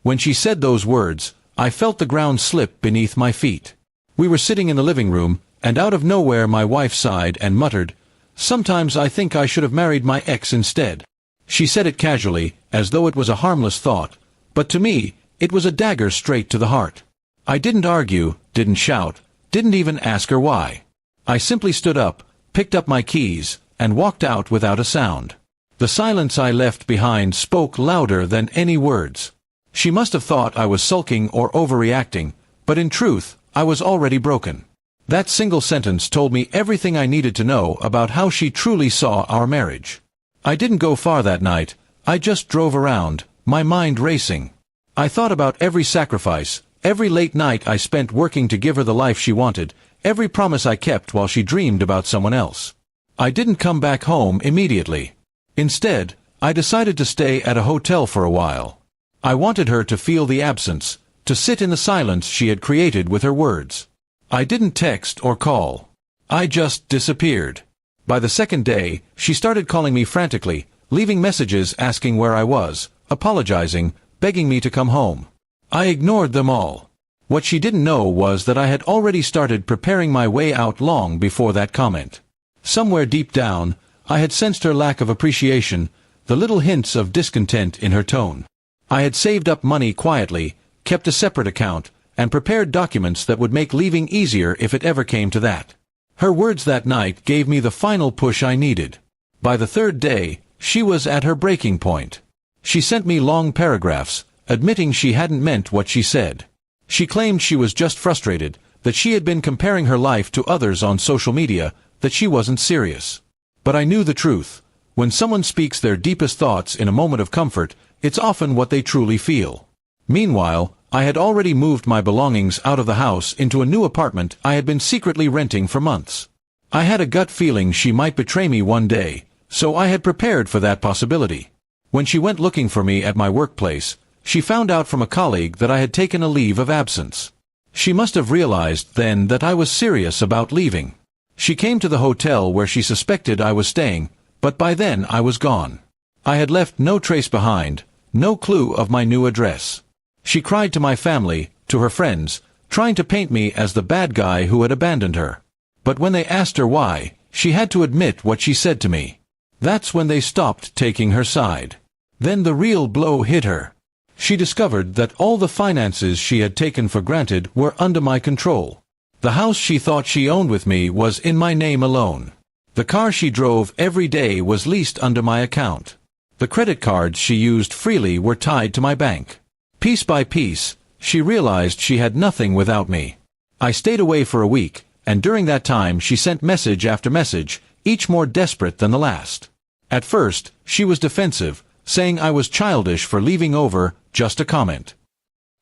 When she said those words, I felt the ground slip beneath my feet. We were sitting in the living room, and out of nowhere my wife sighed and muttered, "Sometimes I think I should have married my ex instead." She said it casually, as though it was a harmless thought, but to me, it was a dagger straight to the heart. I didn't argue, didn't shout, didn't even ask her why. I simply stood up, picked up my keys, and walked out without a sound. The silence I left behind spoke louder than any words. She must have thought I was sulking or overreacting, but in truth, I was already broken. That single sentence told me everything I needed to know about how she truly saw our marriage. I didn't go far that night, I just drove around, my mind racing. I thought about every sacrifice, every late night I spent working to give her the life she wanted, every promise I kept while she dreamed about someone else. I didn't come back home immediately. Instead, I decided to stay at a hotel for a while. I wanted her to feel the absence, to sit in the silence she had created with her words. I didn't text or call. I just disappeared. By the second day, she started calling me frantically, leaving messages asking where I was, apologizing, begging me to come home. I ignored them all. What she didn't know was that I had already started preparing my way out long before that comment. Somewhere deep down, I had sensed her lack of appreciation, the little hints of discontent in her tone. I had saved up money quietly, kept a separate account, and prepared documents that would make leaving easier if it ever came to that. Her words that night gave me the final push I needed. By the third day, she was at her breaking point. She sent me long paragraphs, admitting she hadn't meant what she said. She claimed she was just frustrated, that she had been comparing her life to others on social media, that she wasn't serious. But I knew the truth. When someone speaks their deepest thoughts in a moment of comfort, it's often what they truly feel. Meanwhile, I had already moved my belongings out of the house into a new apartment I had been secretly renting for months. I had a gut feeling she might betray me one day, so I had prepared for that possibility. When she went looking for me at my workplace, she found out from a colleague that I had taken a leave of absence. She must have realized then that I was serious about leaving. She came to the hotel where she suspected I was staying, but by then I was gone. I had left no trace behind, no clue of my new address. She cried to my family, to her friends, trying to paint me as the bad guy who had abandoned her. But when they asked her why, she had to admit what she said to me. That's when they stopped taking her side. Then the real blow hit her. She discovered that all the finances she had taken for granted were under my control. The house she thought she owned with me was in my name alone. The car she drove every day was leased under my account. The credit cards she used freely were tied to my bank. Piece by piece, she realized she had nothing without me. I stayed away for a week, and during that time she sent message after message, each more desperate than the last. At first, she was defensive, saying I was childish for leaving over just a comment.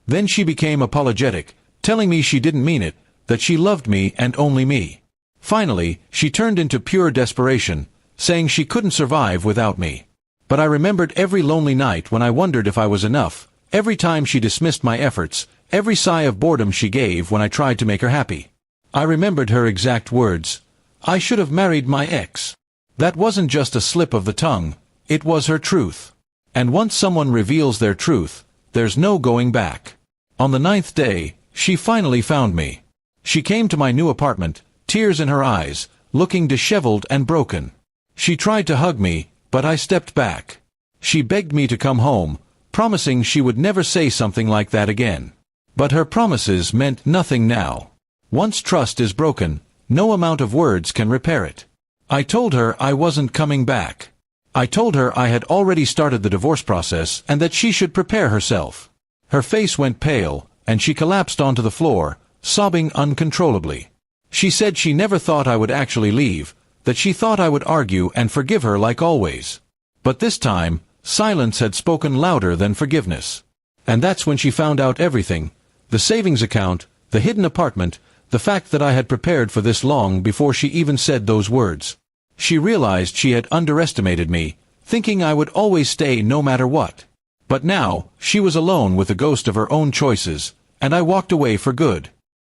Then she became apologetic, telling me she didn't mean it, that she loved me and only me. Finally, she turned into pure desperation, saying she couldn't survive without me. But I remembered every lonely night when I wondered if I was enough, every time she dismissed my efforts, every sigh of boredom she gave when I tried to make her happy. I remembered her exact words, "I should have married my ex." That wasn't just a slip of the tongue, it was her truth. And once someone reveals their truth, there's no going back. On the 9th day, she finally found me. She came to my new apartment, tears in her eyes, looking disheveled and broken. She tried to hug me, but I stepped back. She begged me to come home, promising she would never say something like that again. But her promises meant nothing now. Once trust is broken, no amount of words can repair it. I told her I wasn't coming back. I told her I had already started the divorce process and that she should prepare herself. Her face went pale, and she collapsed onto the floor, sobbing uncontrollably. She said she never thought I would actually leave, that she thought I would argue and forgive her like always. But this time, silence had spoken louder than forgiveness. And that's when she found out everything, the savings account, the hidden apartment, the fact that I had prepared for this long before she even said those words. She realized she had underestimated me, thinking I would always stay no matter what. But now, she was alone with the ghost of her own choices, and I walked away for good.